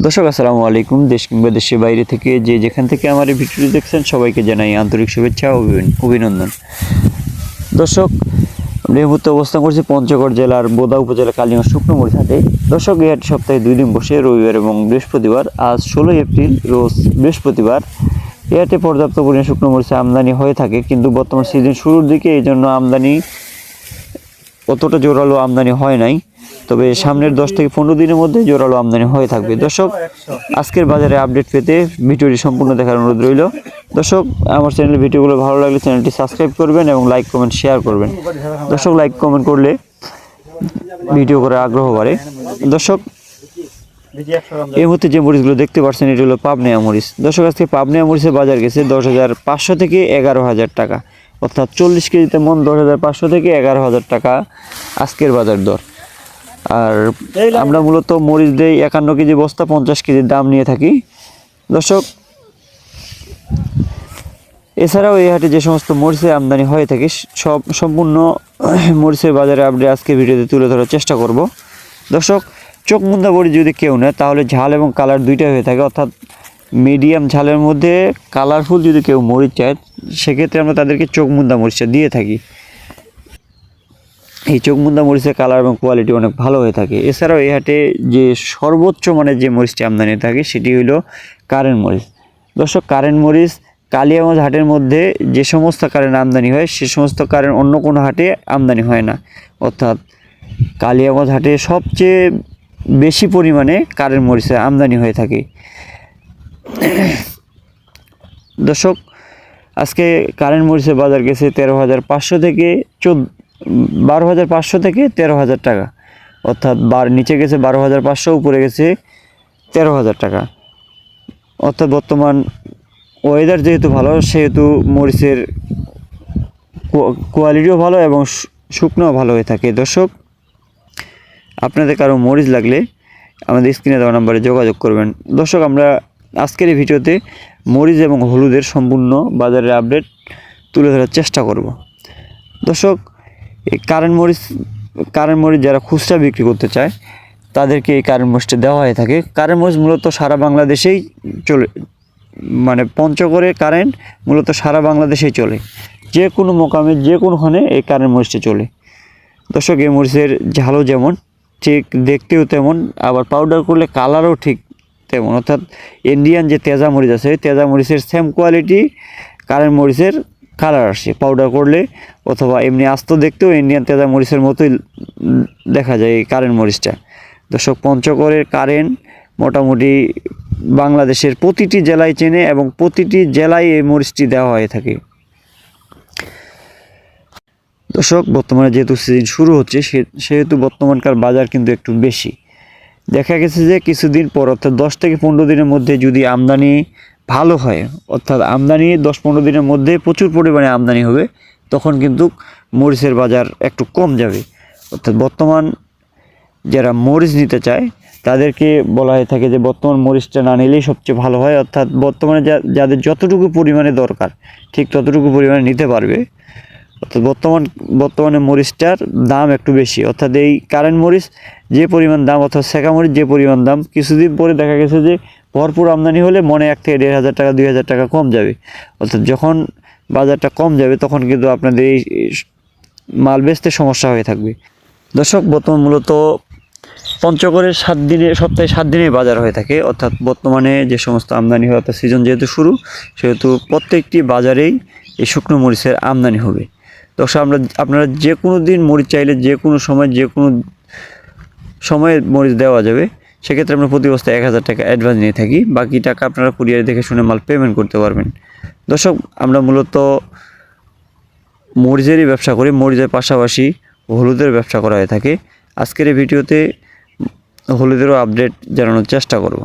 দর্শক আসসালামু আলাইকুম। দেশ কিংবা দেশের বাইরে থেকে যে যেখান থেকে আমার এই ভিডিওটি দেখছেন সবাইকে জানাই আন্তরিক শুভেচ্ছা ও অভিনন্দন। দর্শক, এই মুহূর্তে অবস্থান করছি পঞ্চগড় জেলার বোদা উপজেলা কালিগঞ্জ শুকনো মরিচ হাটে। দর্শক, এই হাটে সপ্তাহে 2 দিন বসে, রবিবার এবং বৃহস্পতিবার। আজ 16 এপ্রিল রোজ বৃহস্পতিবার। এই হাটে পর্যাপ্ত পরিমাণে শুকনো মরিচের আমদানি হয়ে থাকে, কিন্তু বর্তমান সিজন শুরুর দিকে এই জন্য আমদানি অতটা জোরালো আমদানি হয় নাই। তবে সামনের 10 থেকে 15 দিনের মধ্যে জোরালো আমদানি হয়ে থাকবে। দর্শক, আজকের বাজারে আপডেট পেতে ভিডিওটি সম্পূর্ণ দেখার অনুরোধ রইল। দর্শক, আমার চ্যানেলের ভিডিওগুলো ভালো লাগলে চ্যানেলটি সাবস্ক্রাইব করবেন এবং লাইক কমেন্ট শেয়ার করবেন। দর্শক, লাইক কমেন্ট করলে ভিডিও করার আগ্রহ বাড়ে। দর্শক, এই মুহূর্তে যে মরিচগুলো দেখতে পাচ্ছেন এটি হলো পাবনিয়া মরিচ। দর্শক, আজকে পাবনিয়া মরিচের বাজার গেছে 10,500 থেকে 11,000 টাকা, অর্থাৎ 40 কেজিতে মন 10,500 থেকে 11,000 টাকা আজকের বাজার দর। আর আমরা মূলত মরিচ দেই 51 কেজি বস্তা, 50 কেজির দাম নিয়ে থাকি। দর্শক, এছাড়াও এই হাটে যে সমস্ত মরিচের আমদানি হয়ে থাকে সম্পূর্ণ মরিচের বাজারে আপনি আজকে ভিডিওতে তুলে ধরার চেষ্টা করব। দর্শক, চোখ মুন্দা মরিচ যদি কেউ নেয় তাহলে ঝাল এবং কালার দুইটাই হয়ে থাকে, অর্থাৎ মিডিয়াম ঝালের মধ্যে কালারফুল যদি কেউ মরিচ চায় সেক্ষেত্রে আমরা তাদেরকে চোখ মুন্দা মরিচটা দিয়ে থাকি। এই চোখ মুন্দা মরিচের কালার এবং কোয়ালিটি অনেক ভালো হয়ে থাকে। এছাড়াও এই হাটে যে সর্বোচ্চ মানের যে মরিচটি আমদানি থাকে সেটি হলো কারেন্ট মরিচ। দর্শক, কারেন্ট মরিচ কালিয়াগঞ্জ হাটের মধ্যে যে সমস্ত কারেন্ট আমদানি হয় সে সমস্ত কারেন্ট অন্য কোনো হাটে আমদানি হয় না, অর্থাৎ কালিয়াগঞ্জ হাটে সবচেয়ে বেশি পরিমাণে কারেন্ট মরিচের আমদানি হয়ে থাকে। দর্শক, আজকে কারেন্ট মরিচের বাজার গেছে 13,500 থেকে 12,500 থেকে 13,000 টাকা, অর্থাৎ নিচে গেছে 12,500, উপরে গেছে 13,000 টাকা। অর্থাৎ বর্তমান ওয়েদার যেহেতু ভালো সেহেতু মরিচের কোয়ালিটিও ভালো এবং শুকনোও ভালো হয়ে থাকে। দর্শক, আপনাদের কারো মরিচ লাগলে আমাদের স্ক্রিনে দেওয়া নাম্বারে যোগাযোগ করবেন। দর্শক, আমরা আজকের এই ভিডিওতে মরিচ এবং হলুদের সম্পূর্ণ বাজারের আপডেট তুলে ধরার চেষ্টা করব। দর্শক, এই কারেন্ট মরিচ যারা খুচরা বিক্রি করতে চায় তাদেরকে এই কারেন্ট মরিচটা দেওয়া হয়ে থাকে। কারেন্ট মরিচ মূলত সারা বাংলাদেশেই চলে, মানে পঞ্চগড়ে কারেন্ট মূলত সারা বাংলাদেশেই চলে, যে কোনো মোকামে যে কোনোখানে এই কারেন্ট মরিচটা চলে। দর্শক, এই মরিচের ঝালও যেমন ঠিক দেখতেও তেমন, আবার পাউডার করলে কালারও ঠিক তেমন, অর্থাৎ ইন্ডিয়ান যে তেজা মরিচ আছে তেজা মরিচের সেম কোয়ালিটি কারেন্ট মরিচের কালার আসে পাউডার করলে, অথবা এমনি আস্ত দেখতেও ইন্ডিয়ান তেজা মরিচের মতোই দেখা যায় এই কারেন্ট মরিচটা। দর্শক, পঞ্চগড়ের কারেন্ট মোটামুটি বাংলাদেশের প্রতিটি জেলায় চেনে এবং প্রতিটি জেলায় এই মরিচটি দেওয়া হয়ে থাকে। দর্শক, বর্তমানে যেহেতু সিজন শুরু হচ্ছে সেহেতু বর্তমানকার বাজার কিন্তু একটু বেশি। দেখা গেছে যে কিছুদিন পর, অর্থাৎ 10 থেকে 15 দিনের মধ্যে যদি আমদানি ভালো হয়, অর্থাৎ আমদানি 10-15 দিনের মধ্যে প্রচুর পরিমাণে আমদানি হবে, তখন কিন্তু মরিচের বাজার একটু কম যাবে। অর্থাৎ বর্তমান যারা মরিচ নিতে চায় তাদেরকে বলা হয়ে থাকে যে বর্তমান মরিচটা না নিলেই সবচেয়ে ভালো হয়, অর্থাৎ বর্তমানে যাদের যতটুকু পরিমাণে দরকার ঠিক ততটুকু পরিমাণে নিতে পারবে। অর্থাৎ বর্তমানে মরিচটার দাম একটু বেশি, অর্থাৎ এই কারেন্ট মরিচ যে পরিমাণ দাম, অর্থাৎ সেকা মরিচ যে পরিমাণ দাম, কিছুদিন পরে দেখা গেছে যে ভরপুর আমদানি হলে মনে 1 থেকে 1,500 টাকা 2,000 টাকা কম যাবে। অর্থাৎ যখন বাজারটা কম যাবে তখন কিন্তু আপনাদের এই মাল বেচতে সমস্যা হয়ে থাকবে। দর্শক, বর্তমান মূলত পঞ্চগড়ের সপ্তাহে 7 দিনে বাজার হয়ে থাকে, অর্থাৎ বর্তমানে যে সমস্ত আমদানি হয়, অর্থাৎ সিজন যেহেতু শুরু সেহেতু প্রত্যেকটি বাজারেই এই শুকনো মরিচের আমদানি হবে। দর্শক, আপনারা যে কোনো দিন মরিচ চাইলে যে কোনো সময়ে মরিচ দেওয়া যাবে। সেক্ষেত্রে আমরা প্রতি বস্তায় 1,000 টাকা অ্যাডভান্স নিয়ে থাকি, বাকি টাকা আপনারা কুরিয়ারে দেখে শুনে মাল পেমেন্ট করতে পারবেন। দর্শক, আমরা মূলত মরিচেরই ব্যবসা করি, মরিচের পাশাপাশি হলুদের ব্যবসা করা হয়ে থাকে। আজকের এই ভিডিওতে হলুদেরও আপডেট জানানোর চেষ্টা করব।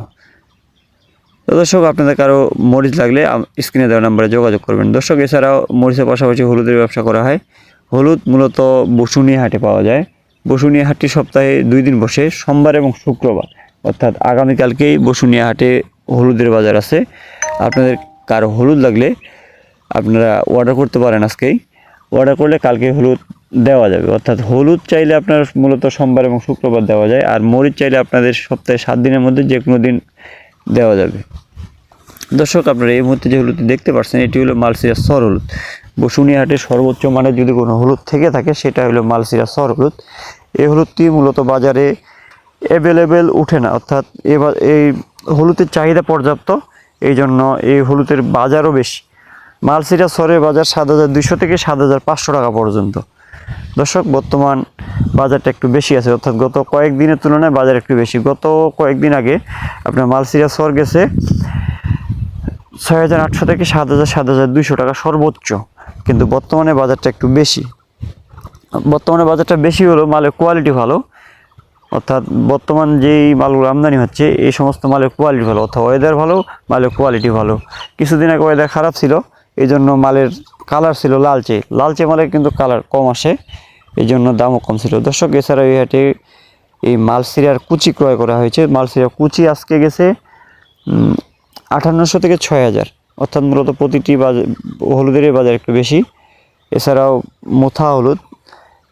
দর্শক, আপনাদের কারো মরিচ লাগলে স্ক্রিনে দেওয়া নাম্বারে যোগাযোগ করবেন। দর্শক, এছাড়াও মরিচের পাশাপাশি হলুদের ব্যবসা করা হয়। হলুদ মূলত বসুনিয়া হাটে পাওয়া যায়। বসুনিয়া হাটটি সপ্তাহে 2 দিন বসে, সোমবার এবং শুক্রবার, অর্থাৎ আগামীকালকেই বসুনিয়া হাটে হলুদের বাজার আছে। আপনাদের কারো হলুদ লাগলে আপনারা অর্ডার করতে পারেন, আজকেই অর্ডার করলে কালকে হলুদ দেওয়া যাবে। অর্থাৎ হলুদ চাইলে আপনার মূলত সোমবার এবং শুক্রবার দেওয়া যায়, আর মরিচ চাইলে আপনাদের সপ্তাহে 7 দিনের মধ্যে যে কোনো দিন দেওয়া যাবে। দর্শক, আপনারা এই মুহূর্তে যে হলুদটি দেখতে পাচ্ছেন এটি হলো মালসিরাস সর হলুদ। বসুনিয়া হাটের সর্বোচ্চ মানের যদি কোনো হলুদ থেকে থাকে সেটা হলো মালসিরাস সর হলুদ। এই হলুদটি মূলত বাজারে অ্যাভেলেবেল উঠে না, অর্থাৎ এবার এই হলুদের চাহিদা পর্যাপ্ত, এই জন্য এই হলুদের বাজারও বেশি। মালসিরাস সরের বাজার 7,200 থেকে 7,500 টাকা পর্যন্ত। দর্শক, বর্তমান বাজারটা একটু বেশি আছে, অর্থাৎ গত কয়েকদিনের তুলনায় বাজার একটু বেশি। গত কয়েকদিন আগে আপনার মালসিরাস সর গেছে 6,800 থেকে 7,200 টাকা সর্বোচ্চ, কিন্তু বর্তমানে বাজারটা একটু বেশি। বর্তমানে বাজারটা বেশি হলো মালের কোয়ালিটি ভালো, অর্থাৎ বর্তমান যেই মালগুলো আমদানি হচ্ছে এই সমস্ত মালের কোয়ালিটি ভালো, অর্থাৎ ওয়েদার ভালো, মালের কোয়ালিটি ভালো। কিছুদিন আগে ওয়েদার খারাপ ছিল, এই জন্য মালের কালার ছিল লালচে, লালচে মালের কিন্তু কালার কম আসে, এই জন্য দামও কম ছিল। দর্শক, এছাড়াও এই হাটে এই মালসিরার কুচি ক্রয় করা হয়েছে। মালসিরার কুচি আজকে গেছে 5800 থেকে 6000, অর্থাৎ মূলত প্রতিটি বাজার হলুদেরই বাজার একটু বেশি। এছাড়াও মোথা হলুদ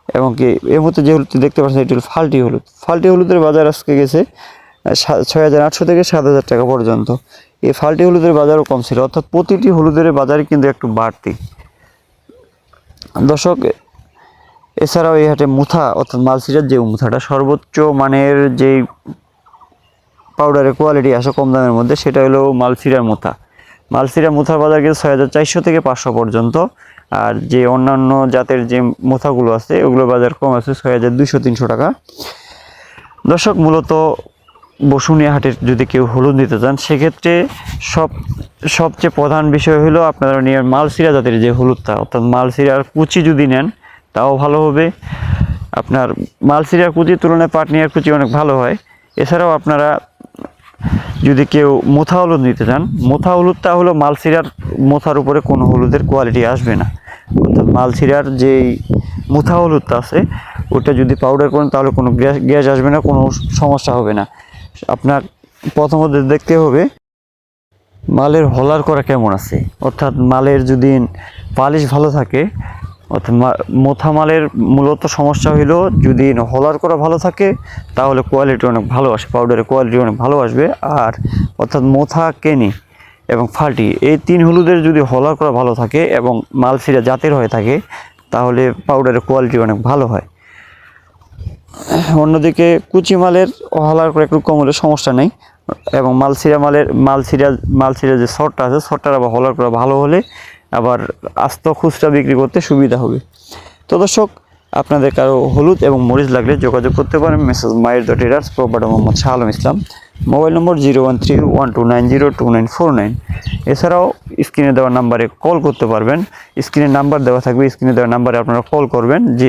এবং কি এর মধ্যে যে হলুদটি দেখতে পাচ্ছেন এটি হল ফাল্টি হলুদ। ফাল্টি হলুদের বাজার আজকে গেছে 6,800 থেকে 7,000 টাকা পর্যন্ত। এই ফাল্টি হলুদের বাজারও কম ছিল, অর্থাৎ প্রতিটি হলুদের বাজারে কিন্তু একটু বাড়তি। দর্শক, এছাড়াও এই হাটে মুথা অর্থাৎ মালসিরার যে মুথাটা সর্বোচ্চ মানের যেই পাউডারের কোয়ালিটি আসে কম দামের মধ্যে, সেটা হলো মালসিরার মুথা। মালসিরা মুথার বাজার কিন্তু 6,400 থেকে 500 পর্যন্ত। আর যে অন্যান্য জাতের যে মুথাগুলো আছে ওগুলোর বাজার কম আছে 6,200-300 টাকা। দর্শক, মূলত বসুনিয়া হাটের যদি কেউ হলুদ নিতে চান সেক্ষেত্রে সবচেয়ে প্রধান বিষয় হলো আপনারা নিয়ে মালসিরা জাতের যে হলুদটা, অর্থাৎ মালসিরার কুচি যদি নেন তাও ভালো হবে। আপনার মালসিরার কুচির তুলনায় পাটনিয়ার কুচি অনেক ভালো হয়। এছাড়াও আপনারা যদি কেউ মোথা হলুদ নিতে চান, মোথা হলুদটা হলো মালসিরার মোথার উপরে কোনো হলুদের কোয়ালিটি আসবে না, অর্থাৎ মালসিরার যেই মোথা হলুদটা আছে ওটা যদি পাউডার করেন তাহলে কোনো গ্যাস আসবে না, কোনো সমস্যা হবে না। আপনার প্রথমত দেখতে হবে মালের হলার করা কেমন আছে, অর্থাৎ মালের যদি পালিশ ভালো থাকে, অর্থাৎ মোথা মালের মূলত সমস্যা হইলো যদি হলার করা ভালো থাকে তাহলে কোয়ালিটি অনেক ভালো আসে, পাউডারের কোয়ালিটি অনেক ভালো আসবে। আর অর্থাৎ মোথা, কেনি এবং ফাল্টি এই 3 হলুদের যদি হলার করা ভালো থাকে এবং মালসিরা জাতের হয়ে থাকে তাহলে পাউডারের কোয়ালিটি অনেক ভালো হয়। অন্যদিকে কুচি মালের হলার করে একটু কম হলে সমস্যা নেই, এবং মালসিরা যে শর্টটা আছে শর্টটার আবার হলার করা ভালো হলে আবার আস্ত খুচরা বিক্রি করতে সুবিধা হবে। তো দর্শক, আপনাদের কারো হলুদ এবং মরিচ লাগলে যোগাযোগ করতে পারেন মেসেজ মায়ের the traders, proprietor Mohammad Shah Alam Islam, mobile নম্বর 013129029949। এছাড়াও স্ক্রিনে দেওয়া নাম্বারে কল করতে পারবেন, স্ক্রিনে নাম্বার দেওয়া থাকবে, স্ক্রিনে দেওয়া নাম্বারে আপনারা কল করবেন, যে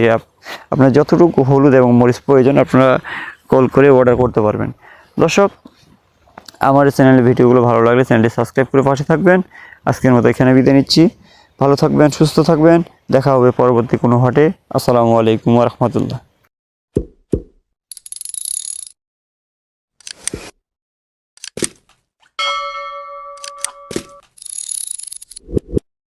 আপনার যতটুকু হলুদ এবং মরিচ প্রয়োজন আপনারা কল করে অর্ডার করতে পারবেন। দর্শক, আমার চ্যানেলের ভিডিওগুলো ভালো লাগলে চ্যানেলটি সাবস্ক্রাইব করে পাশে থাকবেন। আজকের মতো এখানে বিদায় নিচ্ছি। ভালো থাকবেন, সুস্থ থাকবেন, দেখা হবে পরবর্তী কোনো হাটে। আসসালামু আলাইকুম ওয়া রাহমাতুল্লাহ।